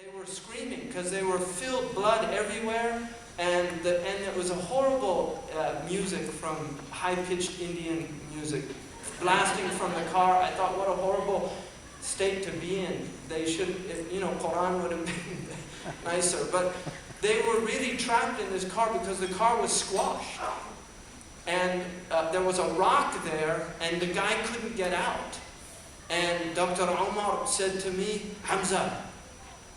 They were screaming because they were filled blood everywhere, and it was a horrible music from high-pitched Indian music blasting from the car. I thought, what a horrible state to be in. They should, Quran would have been nicer. But they were really trapped in this car because the car was squashed. And there was a rock there, and the guy couldn't get out. And Dr. Omar said to me, Hamza,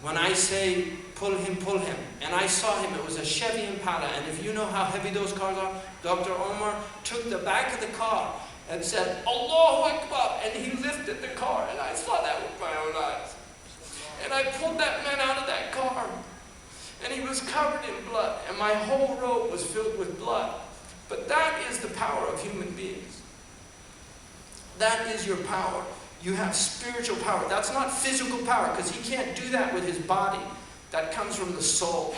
when I say pull him, pull him. And I saw him, it was a Chevy Impala. And if you know how heavy those cars are, Dr. Omar took the back of the car and said, Allahu Akbar, and he lifted the car, and I saw that with my own eyes. And I pulled that man out of that car, and he was covered in blood, and my whole robe was filled with blood. But that is the power of human beings. That is your power. You have spiritual power. That's not physical power, because he can't do that with his body. That comes from the soul.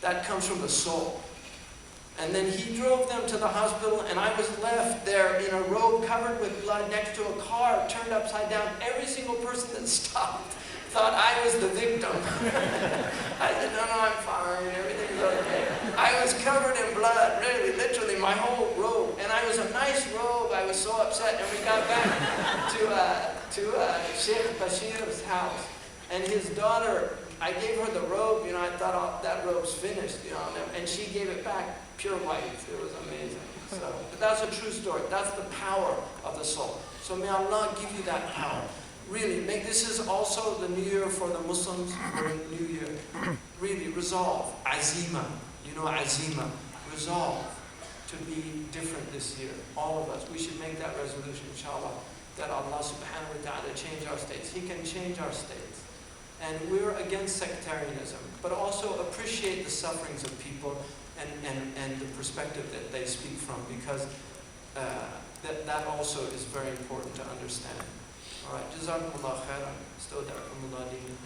That comes from the soul. And then he drove them to the hospital, and I was left there in a robe covered with blood next to a car turned upside down. Every single person that stopped thought I was the victim. I said, no, I'm fine, everything's okay. I was covered in blood, really, literally, my whole robe. And I was a nice robe, I was so upset. And we got back to Sheikh Bashir's house. And his daughter, I gave her the robe, I thought, oh, that robe's finished, and she gave it back pure white. It was amazing. So, but that's a true story. That's the power of the soul. So may Allah give you that power. Really, this is also the new year for the Muslims. We're in the new year. Really, resolve. Azima. Azima. Resolve to be different this year. All of us. We should make that resolution, inshallah, that Allah subhanahu wa ta'ala change our states. He can change our states. And we're against sectarianism, but also appreciate the sufferings of people and the perspective that they speak from, because that also is very important to understand. All right, Jazakumullah khairan. Stawda'akumullah deen.